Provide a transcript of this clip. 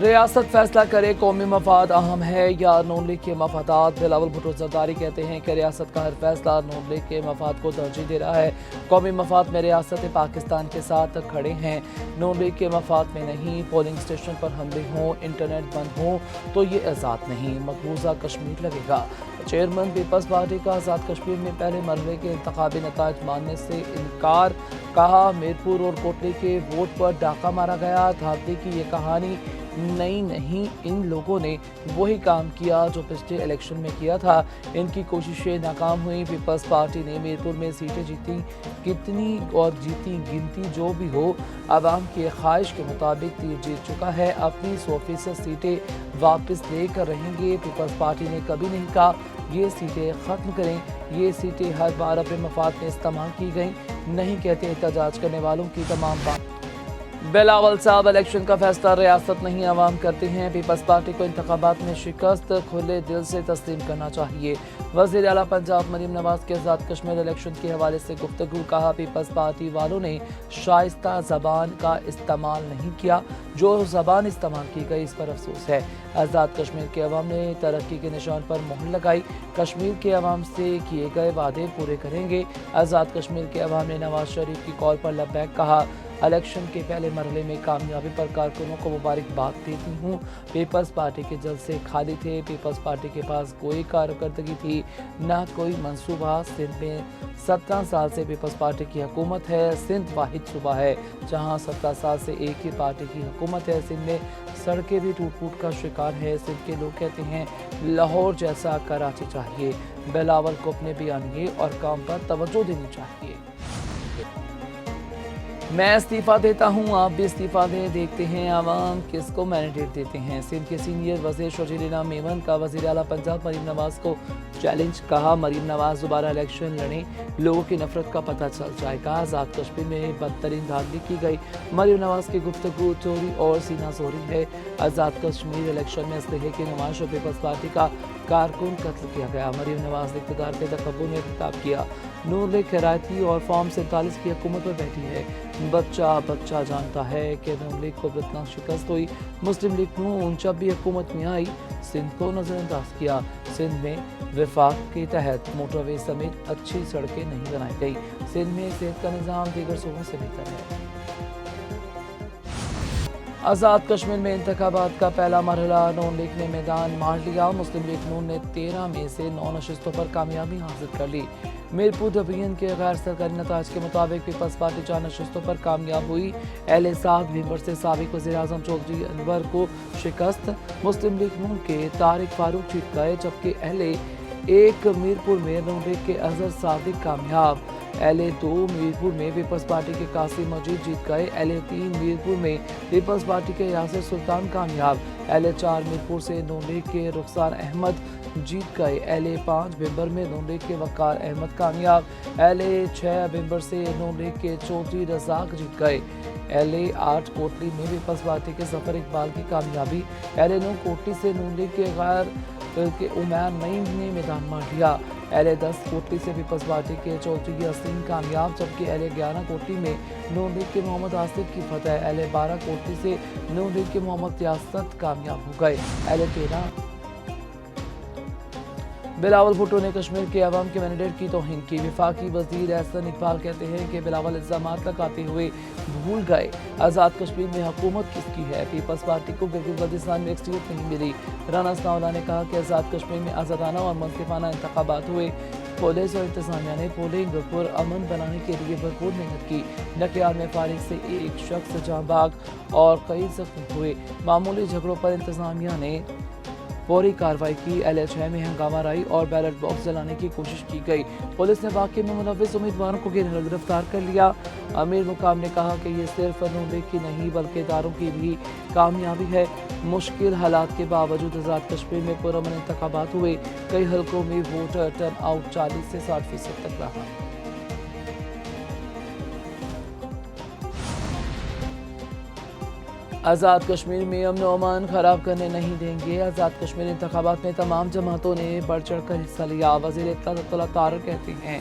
ریاست فیصلہ کرے قومی مفاد اہم ہے یا نون لیگ کے مفادات؟ بلاول بھٹو زرداری کہتے ہیں کہ ریاست کا ہر فیصلہ نون لیگ کے مفاد کو ترجیح دے رہا ہے۔ قومی مفاد میں ریاست پاکستان کے ساتھ کھڑے ہیں، نون لیگ کے مفاد میں نہیں۔ پولنگ اسٹیشن پر حملے ہوں، انٹرنیٹ بند ہوں تو یہ آزاد نہیں، مقبوضہ کشمیر لگے گا۔ چیئرمین پیپلز پارٹی کا آزاد کشمیر میں پہلے مرحلے کے انتخابی نتائج ماننے سے انکار، کہا میرپور اور کوٹلی کے ووٹ پر ڈاکہ مارا گیا۔ دھاندلی کی یہ کہانی نئی نہیں، ان لوگوں نے وہی کام کیا جو پچھلے الیکشن میں کیا تھا، ان کی کوششیں ناکام ہوئیں۔ پیپلز پارٹی نے میرپور میں سیٹیں جیتی، کتنی اور جیتی گنتی جو بھی ہو، عوام کی خواہش کے مطابق تیر جیت چکا ہے، اپنی 100% سیٹیں واپس لے کر رہیں گے۔ پیپلز پارٹی نے کبھی نہیں کہا یہ سیٹیں ختم کریں، یہ سیٹیں ہر بار اپنے مفاد میں استعمال کی گئیں، نہیں کہتے احتجاج کرنے والوں کی تمام بات۔ بلاول صاحب، الیکشن کا فیصلہ ریاست نہیں عوام کرتے ہیں، پیپلز پارٹی کو انتخابات میں شکست کھلے دل سے تسلیم کرنا چاہیے۔ وزیر اعلیٰ پنجاب مریم نواز کے آزاد کشمیر الیکشن کے حوالے سے گفتگو، کہا پیپلز پارٹی والوں نے شائستہ زبان کا استعمال نہیں کیا، جو زبان استعمال کی گئی اس پر افسوس ہے۔ آزاد کشمیر کے عوام نے ترقی کے نشان پر مہر لگائی، کشمیر کے عوام سے کیے گئے وعدے پورے کریں گے۔ آزاد کشمیر کے عوام نے نواز شریف کی کال پر لبیک کہا، الیکشن کے پہلے مرحلے میں کامیابی پر کارکنوں کو مبارکباد دیتی ہوں۔ پیپلز پارٹی کے جلسے خالی تھے، پیپلز پارٹی کے پاس کوئی کارکردگی تھی، نہ کوئی منصوبہ۔ سندھ میں 17 سال سے پیپلز پارٹی کی حکومت ہے، سندھ واحد صوبہ ہے جہاں 17 سال سے ایک ہی پارٹی کی حکومت ہے۔ سندھ میں سڑکیں بھی ٹوٹ پھوٹ کا شکار ہے، سندھ کے لوگ کہتے ہیں لاہور جیسا کراچی چاہیے۔ بلاول کو اپنے بیانیے اور کام پر توجہ دینی چاہیے۔ میں استعفیٰ دیتا ہوں، آپ بھی استعفیٰ دیں، دیکھتے ہیں عوام کس کو مینڈیٹ دیتے ہیں۔ سندھ کے سینئر وزیر شجرینا میمن کا وزیر اعلیٰ پنجاب مریم نواز کو چیلنج، کہا مریم نواز دوبارہ الیکشن لڑیں، لوگوں کی نفرت کا پتہ چل جائے گا۔ آزاد کشمیر میں بدترین دھاندلی کی گئی، مریم نواز کی گفتگو چوری اور سینہ زوری ہے۔ آزاد کشمیر الیکشن میں اسلحے کی نمائش اور پیپلز پارٹی کا کارکن قتل کیا گیا۔ مریم نواز نے اقتدار کے تکبر میں خطاب کیا، نون لیگ خیراتی اور فارم 47 کی حکومت پر بیٹھی ہے، بچہ جانتا ہے کہ نون لیگ کو اتنا شکست ہوئی، مسلم لیگ نون جب بھی حکومت میں آئی سندھ کو نظر انداز کیا۔ سندھ میں وفاق کے تحت موٹر وے سمیت اچھی سڑکیں نہیں بنائی گئی، سندھ میں صحت کا نظام دیگر صوبوں سے بہتر ہے۔ آزاد کشمیر میں انتخابات کا پہلا مرحلہ، نون لیگ نے میدان مار لیا، مسلم لیگ نون نے 13 میں سے 9 نشستوں پر کامیابی حاصل کر لی۔ میرپور ڈویژن کے غیر سرکاری نتائج کے مطابق پیپلز پارٹی 4 نشستوں پر کامیاب ہوئی، اہل 7 نومبر سے سابق وزیر اعظم چودھری انور کو شکست، مسلم لیگ نون کے طارق فاروق جیت گئے، جبکہ اہل 1 میرپور میں نون لیگ کے اظہر صادق کامیاب، اہل 2 میرپور میں پیپلز پارٹی کے قاسم مجید جیت گئے، اہل 3 میرپور میں پیپلز پارٹی کے یاسر سلطان کامیاب، اہل 4 میرپور سے نون لیگ کے رخسار احمد جیت گئے، اہل 5 بھمبر میں نون لیگ کے وقار احمد کامیاب، اہل 6 بھمبر سے نون لیگ کے چودھری رزاق جیت گئے، اہل 8 کوٹلی میں پیپلز پارٹی کے ظفر اقبال کی کامیابی، اہل 9 کوٹلی سے نون لیگ کے غیر عمیر نعیم نے میدان مار لیا، اہل 10 کوٹلی سے پیپلز پارٹی کے چودھری یاسین کامیاب، جبکہ اہل 11 کوٹلی میں نون لیگ کے محمد آصف کی فتح، اہل 12 کوٹلی سے نون لیگ کے محمد ریاست کامیاب ہو گئے، اہل 13 بلاول بھٹو نے کشمیر کے عوام کے مینڈیٹ کی توہین کی، وفاقی وزیر احسن اقبال کہتے ہیں کہ بلاول الزامات لگاتے ہوئے بھول گئے آزاد کشمیر میں حکومت کس کی ہے، پیپلز پارٹی کو گلگت بلتستان میں اکثریت نہیں ملی۔ رانا ثناءاللہ نے کہا کہ آزاد کشمیر میں آزادانہ اور منصفانہ انتخابات ہوئے، پولیس اور انتظامیہ نے پولنگ پر امن بنانے کے لیے بھرپور محنت کی، نکیال میں فارغ سے 1 شخص جاں بحق اور کئی زخمی ہوئے، معمولی جھگڑوں پر انتظامیہ نے فوری کارروائی کی، اہل 6 میں ہنگامہ آرائی اور بیلٹ باکس جلانے کی کوشش کی گئی، پولیس نے واقعے میں ملوث امیدواروں کو گرفتار کر لیا۔ امیر مقام نے کہا کہ یہ صرف نون لیگ کی نہیں بلکہ اداروں کی بھی کامیابی ہے، مشکل حالات کے باوجود آزاد کشمیر میں پرامن انتخابات ہوئے، کئی حلقوں میں ووٹ ٹرن آؤٹ 40 سے 60% تک رہا۔ آزاد کشمیر میں امن و امان خراب کرنے نہیں دیں گے، آزاد کشمیر انتخابات میں تمام جماعتوں نے بڑھ چڑھ کر حصہ لیا، وزیر اطلاع طارق کہتے ہیں